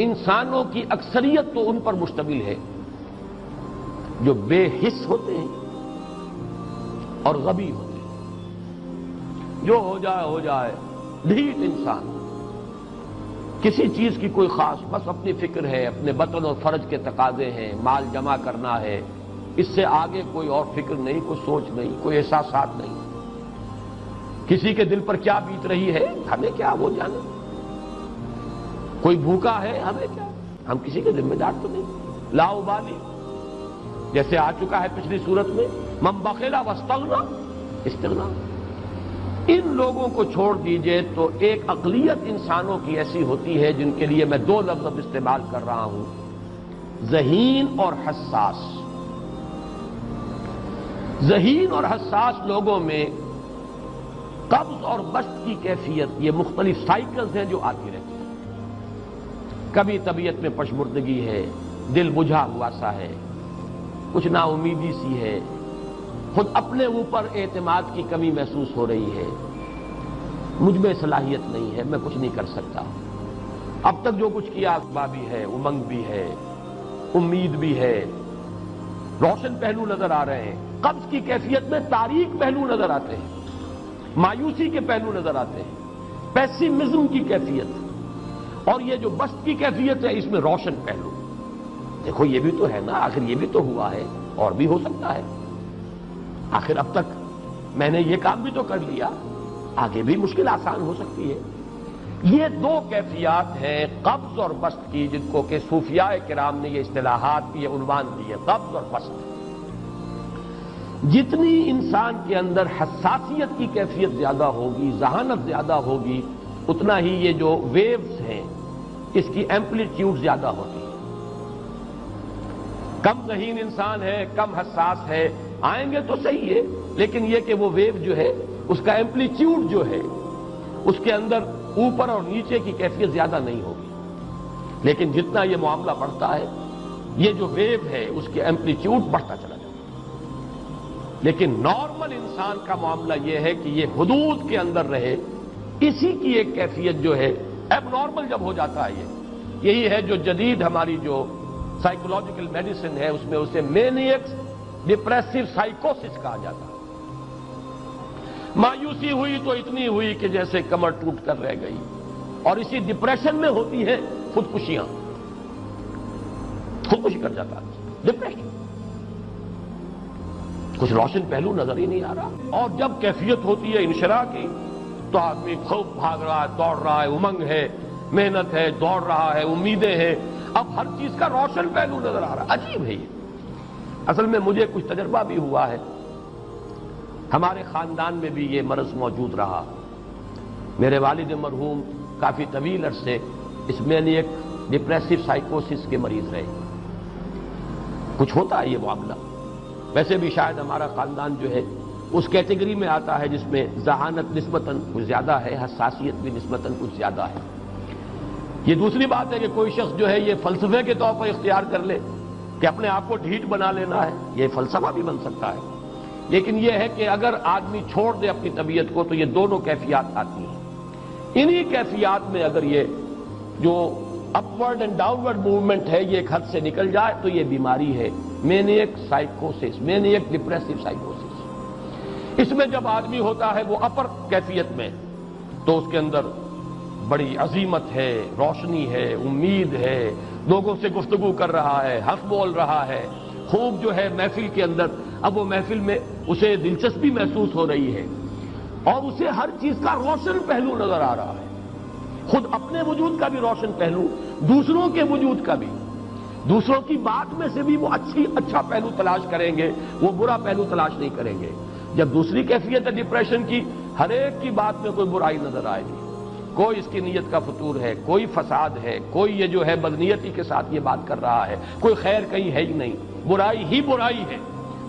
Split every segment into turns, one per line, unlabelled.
انسانوں کی اکثریت تو ان پر مشتمل ہے جو بے حس ہوتے ہیں اور غبی ہوتے ہیں. جو ہو جائے ڈھیٹ انسان، کسی چیز کی کوئی خاص، بس اپنی فکر ہے، اپنے بطن اور فرج کے تقاضے ہیں، مال جمع کرنا ہے، اس سے آگے کوئی اور فکر نہیں، کوئی سوچ نہیں، کوئی احساسات نہیں. کسی کے دل پر کیا بیت رہی ہے ہمیں کیا، وہ جانے. کوئی بھوکا ہے ہمیں کیا، ہم کسی کے ذمہ دار تو نہیں. لا ابالی، جیسے آ چکا ہے پچھلی صورت میں، من بخل واستغنی استغنا. ان لوگوں کو چھوڑ دیجئے تو ایک اقلیت انسانوں کی ایسی ہوتی ہے جن کے لیے میں دو لفظ اب استعمال کر رہا ہوں، ذہین اور حساس. ذہین اور حساس لوگوں میں قبض اور بسط کی کیفیت، یہ مختلف سائیکلز ہیں جو آتی رہتی ہیں. کبھی طبیعت میں پشمردگی ہے، دل بجھا ہوا سا ہے، کچھ نا امیدی سی ہے، خود اپنے اوپر اعتماد کی کمی محسوس ہو رہی ہے، مجھ میں صلاحیت نہیں ہے، میں کچھ نہیں کر سکتا. اب تک جو کچھ کیا بھی ہے، امنگ بھی ہے، امید بھی ہے، روشن پہلو نظر آ رہے ہیں. قبض کی کیفیت میں تاریک پہلو نظر آتے ہیں، مایوسی کے پہلو نظر آتے ہیں، پیسیمزم کی کیفیت. اور یہ جو بسط کی کیفیت ہے، اس میں روشن پہلو. دیکھو یہ بھی تو ہے نا، آخر یہ بھی تو ہوا ہے، اور بھی ہو سکتا ہے. آخر اب تک میں نے یہ کام بھی تو کر لیا، آگے بھی مشکل آسان ہو سکتی ہے. یہ دو کیفیات ہیں قبض اور بسط کی، جن کو کہ صوفیاء کرام نے یہ اصطلاحات، یہ عنوان دیے، قبض اور بسط. جتنی انسان کے اندر حساسیت کی کیفیت زیادہ ہوگی، ذہانت زیادہ ہوگی، اتنا ہی یہ جو ویوز ہیں اس کی ایمپلیٹیوڈ زیادہ ہوتی ہے. کم ذہین انسان ہے، کم حساس ہے، آئیں گے تو صحیح ہے، لیکن یہ کہ وہ ویو جو ہے اس کا ایمپلیٹیوڈ جو ہے اس کے اندر اوپر اور نیچے کی کیفیت زیادہ نہیں ہوگی. لیکن جتنا یہ معاملہ بڑھتا ہے، یہ جو ویو ہے اس کے ایمپلیٹیوڈ بڑھتا چلا جاتا ہے. لیکن نارمل انسان کا معاملہ یہ ہے کہ یہ حدود کے اندر رہے. اسی کی ایک کیفیت جو ہے ایب نارمل جب ہو جاتا ہے، یہی ہے جو جدید ہماری جو سائیکولوجیکل میڈیسن ہے اس میں اسے مینیکس ڈپریسو سائیکوسس کہا جاتا ہے. مایوسی ہوئی تو اتنی ہوئی کہ جیسے کمر ٹوٹ کر رہ گئی. اور اسی ڈپریشن میں ہوتی ہیں خودکشیاں، خودکشی کر جاتا ہے ڈپریشن. کچھ روشن پہلو نظر ہی نہیں آ رہا. اور جب کیفیت ہوتی ہے انشراح کی تو آدمی خوب بھاگ رہا ہے، دوڑ رہا ہے، امنگ ہے، محنت ہے، دوڑ رہا ہے، امیدیں ہیں. اب ہر چیز کا روشن پہلو نظر آ رہا ہے. عجیب ہے یہ. اصل میں مجھے کچھ تجربہ بھی ہوا ہے، ہمارے خاندان میں بھی یہ مرض موجود رہا. میرے والد مرحوم کافی طویل عرصے اس مینیک ڈپریسو سائیکوسس کے مریض رہے. کچھ ہوتا ہے یہ معاملہ. ویسے بھی شاید ہمارا خاندان جو ہے اس کیٹیگری میں آتا ہے جس میں ذہانت نسبتاً کچھ زیادہ ہے، حساسیت بھی نسبتاً کچھ زیادہ ہے. یہ دوسری بات ہے کہ کوئی شخص جو ہے یہ فلسفے کے طور پر اختیار کر لے کہ اپنے آپ کو ڈھیٹ بنا لینا ہے، یہ فلسفہ بھی بن سکتا ہے. لیکن یہ ہے کہ اگر آدمی چھوڑ دے اپنی طبیعت کو تو یہ دونوں کیفیات آتی ہیں. انہی کیفیات میں اگر یہ جو اپورڈ اینڈ ڈاؤنورڈ موومنٹ ہے یہ ایک حد سے نکل جائے تو یہ بیماری ہے مینیک سائیکوسس، مینیک ڈپریسو سائیکوسس. اس میں جب آدمی ہوتا ہے وہ اپر کیفیت میں تو اس کے اندر بڑی عظیمت ہے، روشنی ہے، امید ہے، لوگوں سے گفتگو کر رہا ہے، حق بول رہا ہے، خوب جو ہے محفل کے اندر. اب وہ محفل میں اسے دلچسپی محسوس ہو رہی ہے اور اسے ہر چیز کا روشن پہلو نظر آ رہا ہے، خود اپنے وجود کا بھی روشن پہلو، دوسروں کے وجود کا بھی. دوسروں کی بات میں سے بھی وہ اچھا پہلو تلاش کریں گے، وہ برا پہلو تلاش نہیں کریں گے. جب دوسری کیفیت ہے ڈپریشن کی، ہر ایک کی بات میں کوئی برائی نظر آئے گی، کوئی اس کی نیت کا فطور ہے، کوئی فساد ہے، کوئی یہ جو ہے بدنیتی کے ساتھ یہ بات کر رہا ہے، کوئی خیر کہیں ہے ہی نہیں، برائی ہی برائی ہے،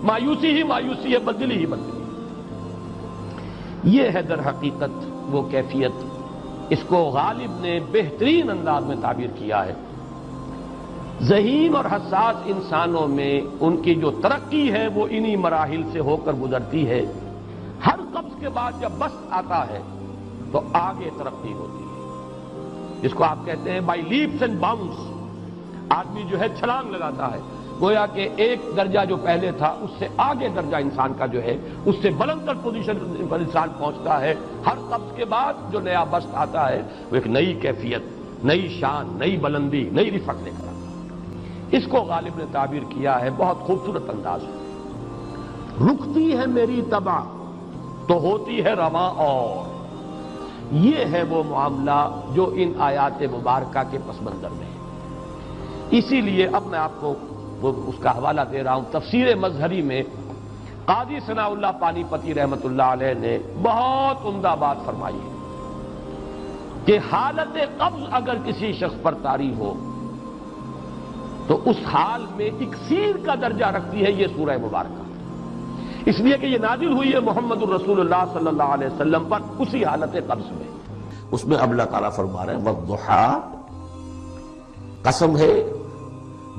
مایوسی ہی مایوسی ہے، بدلی ہی بدلی. یہ ہے در حقیقت وہ کیفیت. اس کو غالب نے بہترین انداز میں تعبیر کیا ہے. ذہین اور حساس انسانوں میں ان کی جو ترقی ہے وہ انہی مراحل سے ہو کر گزرتی ہے. ہر قبض کے بعد جب بسط آتا ہے تو آگے ترقی ہوتی ہے. جس کو آپ کہتے ہیں بائی لیپس اینڈ باؤنس، آدمی جو ہے چھلانگ لگاتا ہے، گویا کہ ایک درجہ جو پہلے تھا اس سے آگے درجہ انسان کا جو ہے اس سے بلندر پوزیشن پر انسان پہنچتا ہے۔ ہر قبض کے بعد جو نیا بست آتا ہے وہ ایک نئی کیفیت، نئی شان، نئی بلندی، نئی رفعت لے کر آتا ہے۔ اس کو غالب نے تعبیر کیا ہے بہت خوبصورت انداز میں، رکتی ہے میری طبع تو ہوتی ہے رواں اور۔ یہ ہے وہ معاملہ جو ان آیات مبارکہ کے پس منظر میں ہے۔ اسی لیے اب میں آپ کو اس کا حوالہ دے رہا ہوں، تفسیر مظہری میں قاضی ثناء اللہ پانی پتی رحمت اللہ علیہ نے بہت عمدہ بات فرمائی ہے کہ حالت قبض اگر کسی شخص پر طاری ہو تو اس حال میں اکسیر کا درجہ رکھتی ہے یہ سورہ مبارکہ، اس لیے کہ یہ نازل ہوئی ہے محمد الرسول اللہ صلی اللہ علیہ وسلم پر اسی حالت قبض میں۔ اس میں اب اللہ تعالیٰ فرما رہے ہیں والضحیٰ، قسم ہے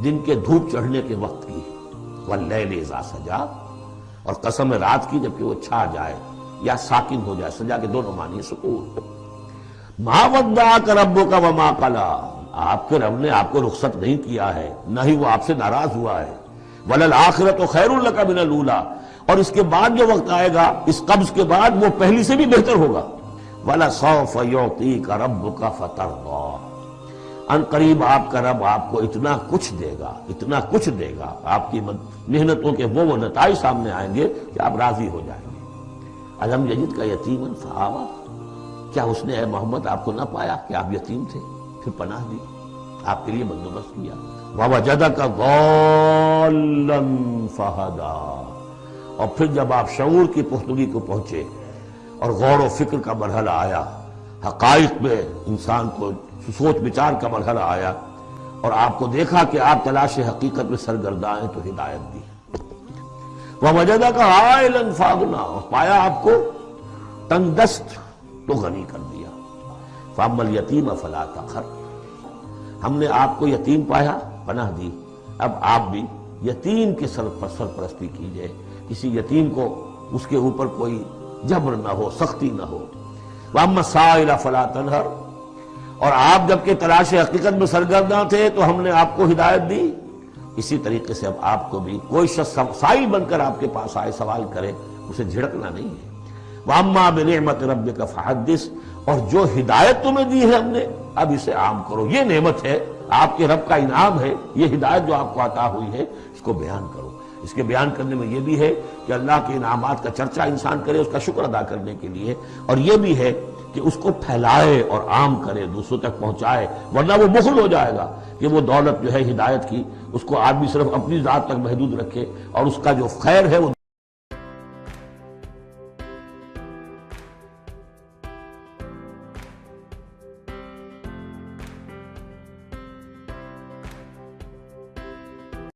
دن کے دھوپ چڑھنے کے وقت کی، واللیل اذا سجا، اور قسم ہے رات کی جبکہ وہ چھا جائے یا ساکن ہو جائے، سجا کے دونوں معنی سکون۔ ما ودعک ربک وما قلی، آپ کے رب نے آپ کو رخصت نہیں کیا ہے، نہ ہی وہ آپ سے ناراض ہوا ہے۔ وللآخرۃ خیر لک من الاولی، اور اس کے بعد جو وقت آئے گا اس قبض کے بعد وہ پہلی سے بھی بہتر ہوگا۔ وَلَسَوْفَ يُعْطِيكَ رَبُّكَ فَتَرْضَىٰ، ان قریب آپ کا رب آپ کو اتنا کچھ دے گا، اتنا کچھ دے گا، آپ کی محنتوں کے وہ نتائج سامنے آئیں گے کہ آپ راضی ہو جائیں گے۔ الم یجدک یتیما فآویٰ، کیا اس نے اے محمد آپ کو نہ پایا کہ آپ یتیم تھے پھر پناہ دی، آپ کے لیے بندوبست کیا۔ ووجدک ضالا فہدیٰ، اور پھر جب آپ شعور کی پختگی کو پہنچے اور غور و فکر کا مرحلہ آیا، حقائق میں انسان کو سوچ بچار کا مرحلہ آیا اور آپ کو دیکھا کہ آپ تلاش حقیقت میں سرگرداں ہیں تو ہدایت دی۔ وَوَجَدَكَ عَائِلًا فَأَغْنَىٰ، اور پایا آپ کو تنگ دست تو غنی کر دیا۔ فَأَمَّا الْيَتِيمَ فَلَا تَقْهَرْ، ہم نے آپ کو یتیم پایا، پناہ دی، اب آپ بھی یتیم کی سرپرستی کیجئے، کسی یتیم کو اس کے اوپر کوئی جبر نہ ہو، سختی نہ ہو۔ وَأَمَّا السَّائِلَ فَلَا تَنْهَرْ، اور آپ جبکہ تلاش حقیقت میں سرگرداں تھے تو ہم نے آپ کو ہدایت دی، اسی طریقے سے اب آپ کو بھی کوئی شخص سائل بن کر آپ کے پاس آئے سوال کرے اسے جھڑکنا نہیں ہے۔ وَأَمَّا بِنِعْمَةِ رَبِّكَ فَحَدِّثْ، اور جو ہدایت تمہیں دی ہے ہم نے اب اسے عام کرو، یہ نعمت ہے، آپ کے رب کا انعام ہے، یہ ہدایت جو آپ کو عطا ہوئی ہے اس کو بیان کرو۔ اس کے بیان کرنے میں یہ بھی ہے کہ اللہ کے انعامات کا چرچا انسان کرے اس کا شکر ادا کرنے کے لیے، اور یہ بھی ہے کہ اس کو پھیلائے اور عام کرے، دوسروں تک پہنچائے، ورنہ وہ بخل ہو جائے گا کہ وہ دولت جو ہے ہدایت کی اس کو آدمی صرف اپنی ذات تک محدود رکھے اور اس کا جو خیر ہے وہ